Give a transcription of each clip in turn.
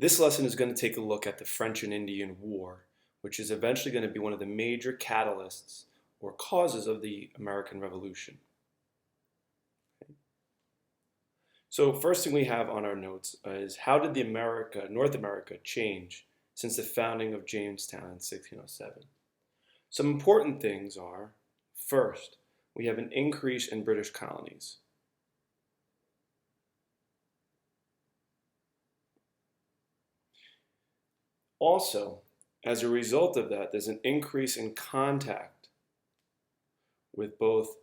This lesson is going to take a look at the French and Indian War, which is eventually going to be one of the major catalysts or causes of the American Revolution. So first thing we have on our notes is how did North America change since the founding of Jamestown in 1607? Some important things are, first, we have an increase in British colonies. Also, as a result of that, there's an increase in contact with both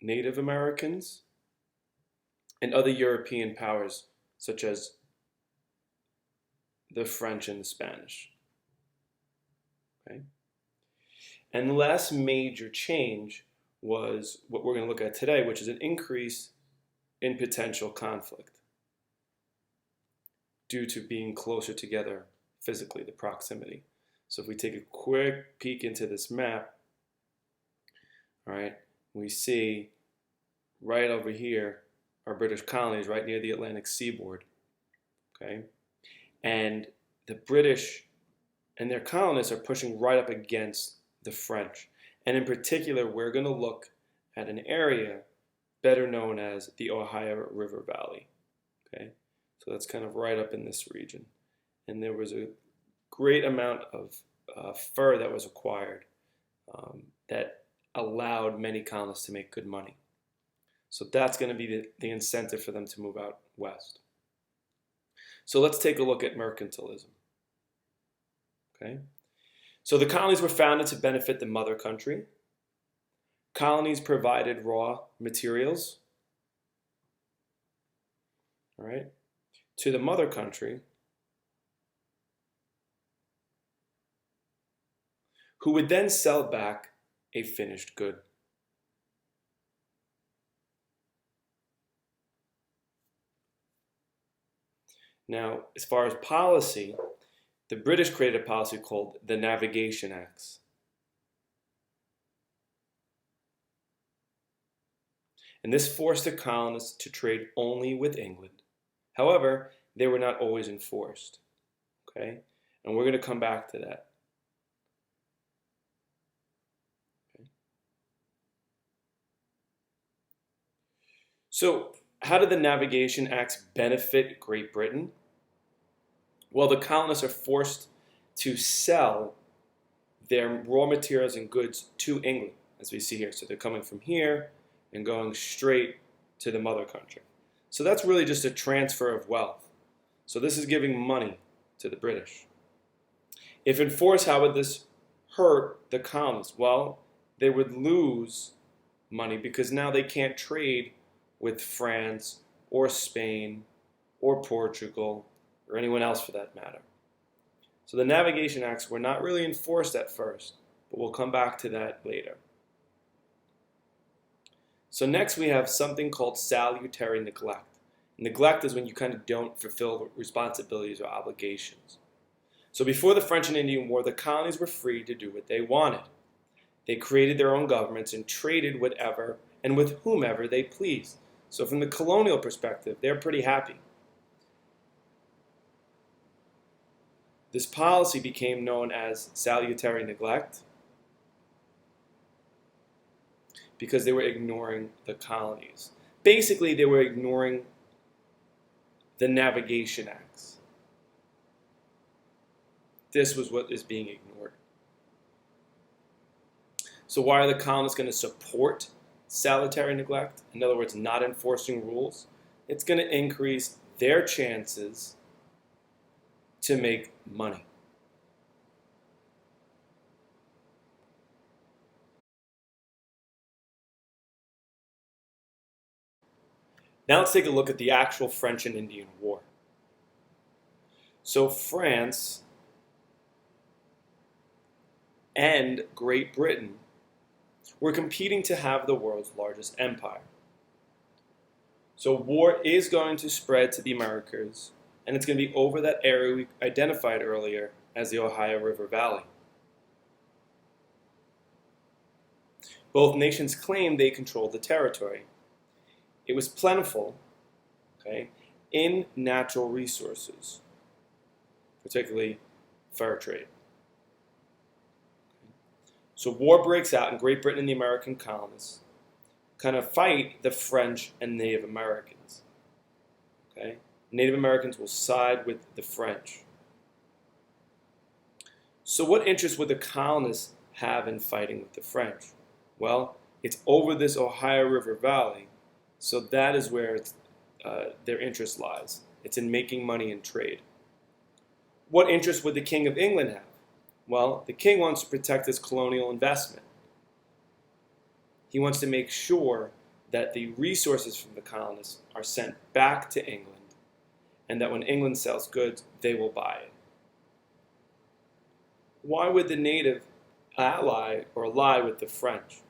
Native Americans and other European powers, such as the French and the Spanish. Okay? And the last major change was what we're going to look at today, which is an increase in potential conflict due to being closer together physically, the proximity. So if we take a quick peek into this map, all right, we see right over here are British colonies right near the Atlantic seaboard, okay? And the British and their colonists are pushing right up against the French. And in particular, we're going to look at an area better known as the Ohio River Valley, okay? So that's kind of right up in this region. And there was a great amount of fur that was acquired that allowed many colonists to make good money. So that's going to be the incentive for them to move out west. So let's take a look at mercantilism. Okay? So the colonies were founded to benefit the mother country. Colonies provided raw materials, all right, to the mother country, who would then sell back a finished good. Now, as far as policy, the British created a policy called the Navigation Acts. And this forced the colonists to trade only with England. However, they were not always enforced. Okay? And we're going to come back to that. So, how did the Navigation Acts benefit Great Britain? Well, the colonists are forced to sell their raw materials and goods to England, as we see here. So they're coming from here and going straight to the mother country. So that's really just a transfer of wealth. So this is giving money to the British. If enforced, how would this hurt the colonists? Well, they would lose money because now they can't trade with France or Spain or Portugal or anyone else for that matter. So the Navigation Acts were not really enforced at first, but we'll come back to that later. So next we have something called salutary neglect. Neglect is when you kind of don't fulfill responsibilities or obligations. So before the French and Indian War, the colonies were free to do what they wanted. They created their own governments and traded whatever and with whomever they pleased. So from the colonial perspective, they're pretty happy. This policy became known as salutary neglect because they were ignoring the colonies. Basically, they were ignoring the Navigation Acts. This was what is being ignored. So why are the colonists going to support salutary neglect? In other words, not enforcing rules. It's going to increase their chances to make money. Now let's take a look at the actual French and Indian War. So France and Great Britain were competing to have the world's largest empire. So war is going to spread to the Americas, and it's going to be over that area we identified earlier as the Ohio River Valley. Both nations claimed they controlled the territory. It was plentiful, okay, in natural resources. particularly fur trade. So war breaks out, and Great Britain and the American colonists kind of fight the French and Native Americans. Okay? Native Americans will side with the French. So what interest would the colonists have in fighting with the French? Well, it's over this Ohio River Valley, so that is where their interest lies. It's in making money and trade. What interest would the King of England have? Well, the king wants to protect his colonial investment. He wants to make sure that the resources from the colonists are sent back to England, and that when England sells goods, they will buy it. Why would the native ally or ally with the French?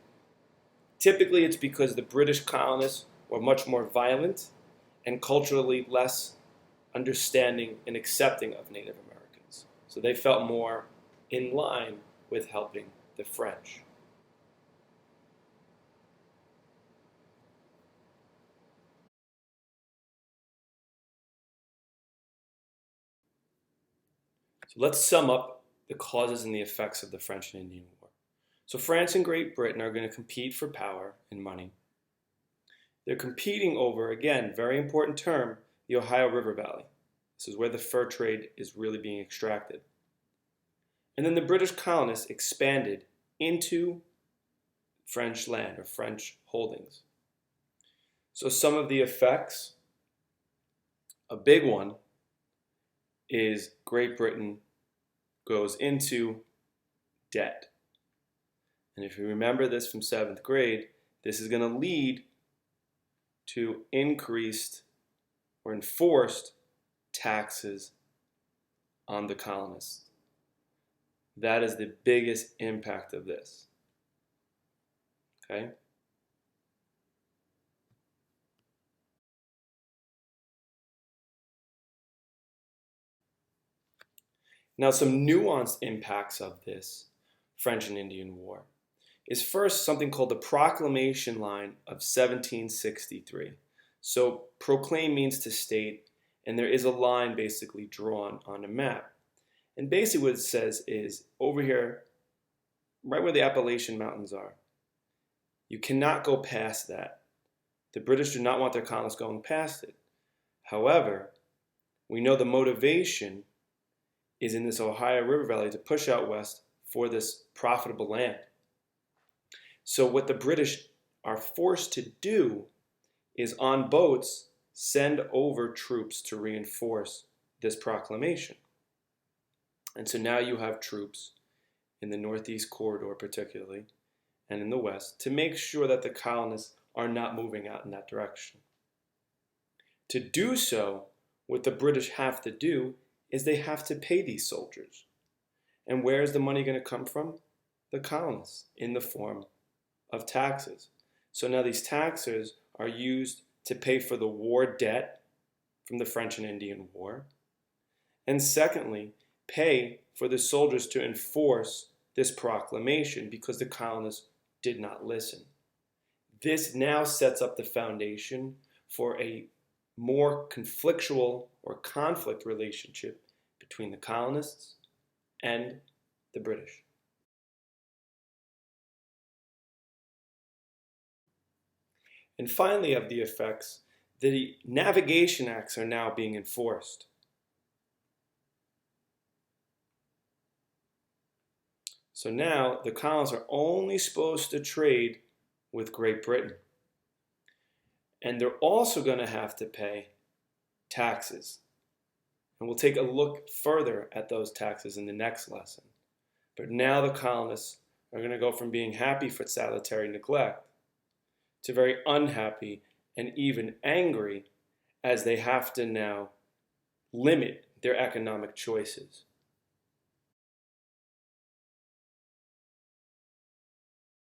Typically, it's because the British colonists were much more violent and culturally less understanding and accepting of Native Americans. So they felt more in line with helping the French. So let's sum up the causes and the effects of the French and Indian War. So France and Great Britain are going to compete for power and money. They're competing over, again, very important term, the Ohio River Valley. This is where the fur trade is really being extracted. And then the British colonists expanded into French land or French holdings. So some of the effects, a big one is Great Britain goes into debt. And if you remember this from 7th grade, this is going to lead to increased or enforced taxes on the colonists. That is the biggest impact of this. Okay? Now, some nuanced impacts of this French and Indian War is first something called the Proclamation Line of 1763. So proclaim means to state, and there is a line basically drawn on a map. And basically what it says is, over here, right where the Appalachian Mountains are, you cannot go past that. The British do not want their colonists going past it. However, we know the motivation is in this Ohio River Valley to push out west for this profitable land. So what the British are forced to do is on boats send over troops to reinforce this proclamation. And so now you have troops in the Northeast Corridor particularly, and in the West, to make sure that the colonists are not moving out in that direction. To do so, what the British have to do is they have to pay these soldiers. And where is the money going to come from? The colonists, in the form of taxes. So now these taxes are used to pay for the war debt from the French and Indian War. And secondly, pay for the soldiers to enforce this proclamation because the colonists did not listen. This now sets up the foundation for a more conflictual or conflict relationship between the colonists and the British. And finally, of the effects, the navigation acts are now being enforced. So now the colonists are only supposed to trade with Great Britain. And they're also going to have to pay taxes. And we'll take a look further at those taxes in the next lesson. But now the colonists are going to go from being happy for salutary neglect to very unhappy and even angry as they have to now limit their economic choices.